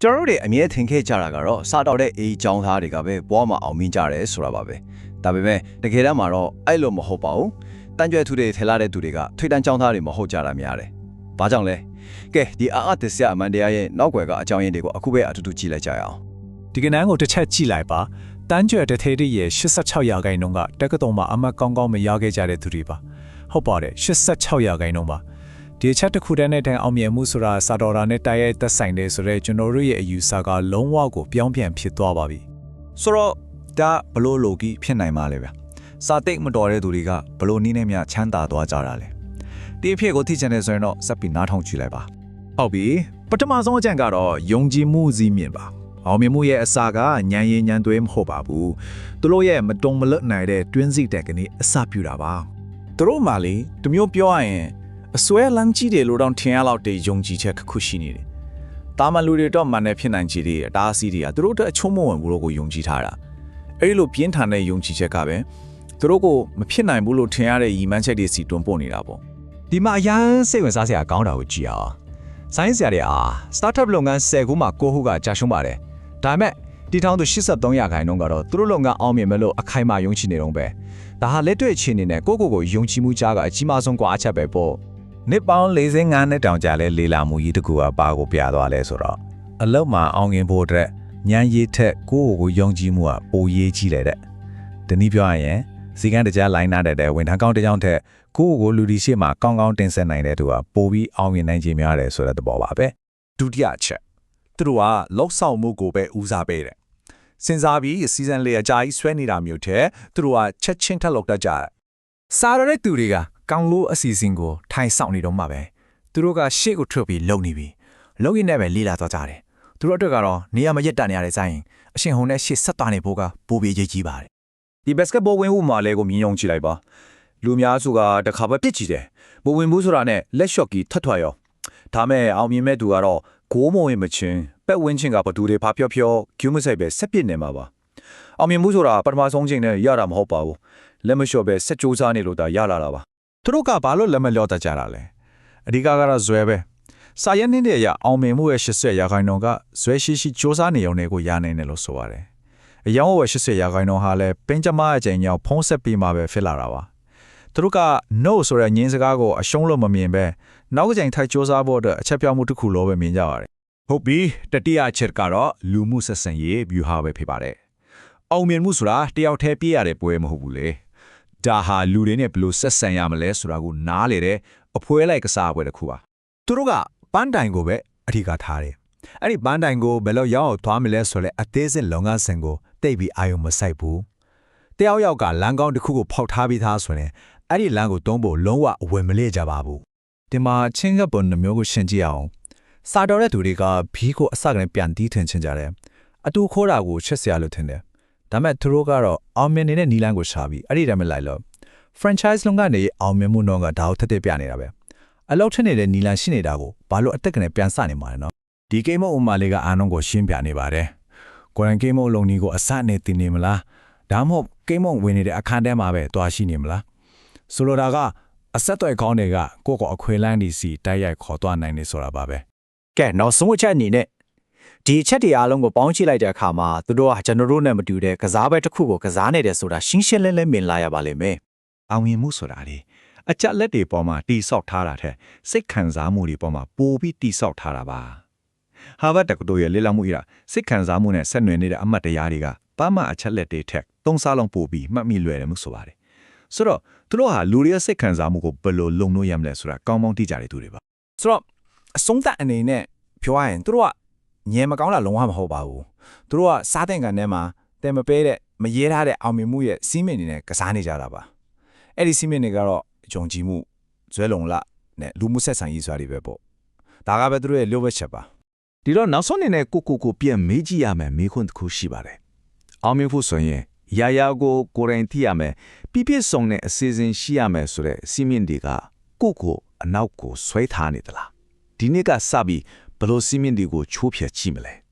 ကျွန်တော်တို့အမြဲထင်ခဲ့ကြတာကတော့စားတော့တဲ့အေးကြောင်းသားတွေကပဲဘွားမှာအောင်မြင်ကြတယ်ဆိုတာပါပဲဒါပေမဲ့တကယ်တမ်းမှာတော့အဲ့လိုမဟုတ်ပါဘူးတန်ကြွယ်သူတွေထဲလာတဲ့သူတွေကထိတ်တန့်ကြောင်းသားတွေမဟုတ်ကြတာများတယ်ဘာကြောင့်လဲကဲဒီအာသစ္စရအမန်တရားရဲ့နောက်ွယ်ကအကြောင်းရင်းတွေကိုအခုပဲအတူတူကြည့်လိုက်ကြရအောင်ဒီကနန်းကိုတစ်ချက်ကြည့်လိုက်ပါတန်းကြွယ်တထဲတည်းရဲ့86ရာခိုင်နှုန်းကတက္ကသိုလ်မှာအမှတ်ကောင်းကောင်းမရခဲ့ကြတဲ့သူတွေပါဟုတ်ပါတယ်86ရာခိုင်နှုန်းပါဒီချက်တစ်ခုတည်းနဲ့တန်အောင်မြင်မှုဆိုတာစာတော်တာနဲ့တိုက်ရိုက်သက်ဆိုင်တယ်ဆိုတော့ကျွန်တော်တို့ရဲ့အယူဆကလုံးဝကိုပြောင်းပြန်ဖြစ်သွားပါပြီဆိုတော့ဒါဘလို့လိုကြီးဖြစ်နိုင်မှာလဲဗျစာတိတ်မတော်တဲ့သူတွေကဘလို့နည်းနဲ့များချမ်းသာသွားကြတာလဲဒီအဖြစ်ကိုသိချင်တယ်ဆိုရင်တော့စပ်ပြီးနားထောင်ကြည့်လိုက်ပါဟုတ်ပြီပထမဆုံးအချက်ကတော့ယုံကြည်မှုစည်းမြင့်ပါအောင်မြင်မှုရဲ့အစာကညံရည်ညံသွေးမဟုတ်ပါဘူးသူတို့ရဲ့မတုံမလွတ်နိုင်တဲ့တွင်းစီတက်ကနေအစပြုတာပါသူတို့မှလေတမျိုးပြောရရင်အစွဲလမ်းကြီးတယ်လို့တော့ထင်ရလောက်တဲ့ယုံကြည်ချက်တစ်ခုရှိနေတယ်တာမန်လူတွေတော့မှန်တယ်ဖြစ်နိုင်ခြေတွေအတားအဆီးတွေကသူတို့အချုံးမဝင်ဘူးလို့ကိုယုံကြည်ထားတာအဲဒီလိုပြင်းထန်တဲ့ယုံကြည်ချက်ကပဲသူတို့ကိုမဖြစ်နိုင်ဘူးလို့ထင်ရတဲ့ရည်မှန်းချက်တွေစီတွန်းပို့နေတာပေါ့ဒီမှာအရန်စိတ်ဝင်စားစရာကောင်းတာကိုကြည့်အောင်ဆိုင်းစရာတွေstartup လုပ်ငန်း10ခုမှာ9ခုကကြာရှုံးပါတယ်ဒါပေမဲ့ဒီထောင်သူ83ရာခိုင်နှုန်းကတော့သူတို့လုပ်ငန်းအောင်မြင်မယ်လို့အခိုင်အမာယုံကြည်နေတော့ပဲဒါဟာလက်တွေ့အခြေအနေနဲ့ကိုယုံကြည်မှုကြားကအကြီးမားဆုံးကွာအချက်ပဲပေါ့နှစ်ပေါင်း45နှစ်တောင်ကြာလဲလေလာမှုကြီးတကူကပါကိုပြသွားလဲဆိုတော့အလောက်မှာအောင်မြင်ဖို့အတွက်ညံရည်ထက်ကိုယုံကြည်မှုကပိုရေးကြီးလေတဲ့ဒီနည်းပြောရရင်စီကန်းတကြားလိုင်းနာတဲ့ဝန်ထမ်းကောင်းတစ်ယောက်ထက်ကိုလူဒီရှိမှာကောင်းကောင်းတင်ဆက်နိုင်တဲ့သူကပိုပြီးအောင်မြင်နိုင်ခြင်းများတယ်ဆိုတဲ့သဘောပါပဲဒုတိယချက်သူတို့ကလောက်ဆောင်မှုကိုပဲဦးစားပေးတယ်စဉ်းစားပြီးစီဇန်လေးအကြာကြီးဆွဲနေတာမျိုးတဲ့သူတို့ကချက်ချင်းထက်လောက်တတ်ကြတယ်စားရတဲ့သူတွေကကောင်းလို့အစီအစဉ်ကိုထိုင်ဆောင်နေတော့မှပဲသူတို့ကရှေ့ကိုထွက်ပြီးလုံနေပြီလုံရင်းနဲ့ပဲလေးလာသွားကြတယ်သူတို့အတွက်ကတော့နေရာမရက်တန်နေရတဲ့ဆိုင်အရှင်ဟုန်နဲ့ရှေ့ဆက်သွားနေဖို့ကပိုပြီးရေးကြီးပါတယ်ဒီဘတ်စကတ်ဘောဝင်ဦးမှာလဲကိုမြင်ယုံကြည့်လိုက်ပါလူများစုကတခါပဲပြစ်ကြည့်တယ်ဘဝင်ဘူးဆိုတာနဲ့လက်လျှော့ကြီးထွက်ထွက်ရောဒါမဲ့အောင်မြင်မဲ့သူကတော့ဂိုးမဝင်မချင်းပက်ဝင်းချင်းကဘသူတွေဖာဖြောဖြောဂူးမဆိုင်ပဲဆက်ပစ်နေမှာပါအောင်မြင်မှုဆိုတာပထမဆုံးချိန်နဲ့ရတာမဟုတ်ပါဘူးလက်မလျှော့ပဲဆက်ကြိုးစားနေလို့ဒါရလာတာပါသူတို့ကဘာလို့လက်မလျော့တတ်ကြတာလဲအဓိကကတော့ဇွဲပဲစာရင်းနေတဲ့ရအောင်မြင်မှုရဲ့80ရာခိုင်နှုန်းကဇွဲရှိစူးစမ်းနေုံနဲ့ကိုရနိုင်တယ်လို့ဆိုပါတယ်အယောင်းဝယ်80ရာခိုင်နှုန်းဟာလည်းပင်ကြမအကျဉ်းကြောင့်ဖုံးဆက်ပြီးမှပဲဖြစ်လာတာပါသူတို့က no ဆိုတဲ့ညင်းစကားကိုအရှုံးလို့မမြင်ပဲနောက်ကကြိမ်ထိုက်စူးစမ်းဖို့အတွက်အချက်ပြမှုတစ်ခုလိုပဲမြင်ကြရတယ်ဟုတ်ပြီတတိယအချက်ကတော့လူမှုဆက်ဆံရေး view ဟာပဲဖြစ်ပါတယ်အောင်မြင်မှုဆိုတာတယောက်တည်းပြည့်ရတဲ့ပွဲမဟုတ်ဘူးလေဒါဟာလူတွေနဲ့ဘယ်လိုဆက်ဆံရမလဲဆိုတာကိုနားလေတဲ့အဖွဲလိုက်ကစားပွဲတစ်ခုပါသူတို့ကပန်းတိုင်ကိုပဲအထီးကထားတယ်အဲ့ဒီပန်းတိုင်ကိုဘယ်လိုရောက်အောင်သွားမလဲဆိုလဲအသေးစိတ်လုံငန်းစဉ်ကိုတိတ်ပြီးအာရုံမစိုက်ဘူးတယောက်ယောက်ကလမ်းကောင်းတစ်ခုကိုဖောက်ထားပြီးသားဆိုရင်အဲ့ဒီလမ်းကိုတုံးဖို့လုံးဝအဝယ်မလေးကြပါဘူးဒီမှာချင်းကပ်ပုံနှမျိုးကိုရှင်းကြည့်အောင်စာတော်တဲ့သူတွေကဘီးကိုအစကနေပြန်တီးထင်ချင်ကြတယ်အတူခိုးတာကိုချက်စရာလို့ထင်တယ်ဒါမဲ့သူတို့ကတော့အောင်မြင်နေတဲ့နီလန်းကိုရှာပြီးအဲ့ဒီတည်းမလိုက်လို့ franchise လုံးကနေအောင်မြင်မှုနှုန်းကဒါကိုထက်ထက်ပြနေတာပဲအလောက်ထက်နေတဲ့နီလန်းရှိနေတာကိုဘာလို့အသက်ကနေပြန်စနေမှာလဲနော်ဒီကိမောဥမာလေးကအာနုံကိုရှင်းပြနေပါတယ်ကိုရန်ကိမောလုံးကြီးကိုအစနဲ့တင်နေမလားဒါမှမဟုတ်ကိမောဝင်နေတဲ့အခန်းထဲမှာပဲတွားရှိနေမလားဆိုလိုတာကအဆက်တွေကောင်းတွေကကိုယ့်ကိုအခွေလန်းဒီစီတိုက်ရိုက်ခေါ်သွားနိုင်နေဆိုတာပါပဲကဲနောက်ဆုံးအချက်အနေနဲ့ဒီအချက်တွေအားလုံးကိုပေါင်းကြည့်လိုက်တဲ့အခါမှာသူတို့ကကျွန်တော်တို့နဲ့မတူတဲ့ကစားပွဲတစ်ခုကိုကစားနေတယ်ဆိုတာရှင်းရှင်းလင်းလင်းမြင်လာရပါလိမ့်မယ်အောင်မြင်မှုဆိုတာလေအကြက်လက်တွေပေါ်မှာတိဆောက်ထားတာတဲ့စိတ်ခံစားမှုတွေပေါ်မှာပိုပြီးတိဆောက်ထားတာပါဟာဗတ်တက္ကသိုလ်ရဲ့လေ့လာမှုအရစိတ်ခံစားမှုနဲ့ဆက်နွယ်နေတဲ့အမှတ်တရားတွေကပန်းမအချက်လက်တွေထက်သုံးစားလုံးပိုပြီးမှတ်မိလွယ်တယ်မှုဆိုပါတယ်ဆိုတော့သူတို့ဟာလူတွေရဲ့စိတ်ခံစားမှုကိုဘယ်လိုလုံလို့ရမလဲဆိုတာကောင်းကောင်းသိကြတဲ့သူတွေပါဆိုတော့အဆုံးသတ်အနေနဲ့ပြောရရင်သူတို့ကညံမကောင်းတာလုံးဝမဟုတ်ပါဘူးသူတို့ကစားတဲ့ကန်ထဲမှာတဲမပေးတဲ့မရဲထားတဲ့အောင်မြင်မှုရဲ့စီးမင်းတွေနဲ့ကစားနေကြတာပါအဲ့ဒီစီးမင်းတွေကတော့ယုံကြည်မှုဇွဲလုံလနဲ့လူမှုဆက်ဆံရေးဆိုတာတွေပဲပေါ့ဒါကပဲသူတို့ရဲ့လိုဘက်ချက်ပါဒီတော့နောက်ဆုံးအနေနဲ့ကိုပြန်မေးကြည့်ရမယ်မေးခွန်းတစ်ခုရှိပါတယ်အောင်မြင်ဖို့ဆိုရင်ရာကိုကိုရင်သိရမယ်ပြည့်စုံတဲ့အစီအစဉ်ရှိရမယ်ဆိုတဲ့စီးမင်းတွေကကိုအနောက်ကိုဆွဲထားနေသလားဒီနေ့ကစပြီးဘယ်လိုစီးမင်းတွေကိုချိုးဖျက်ကြည့်မလဲ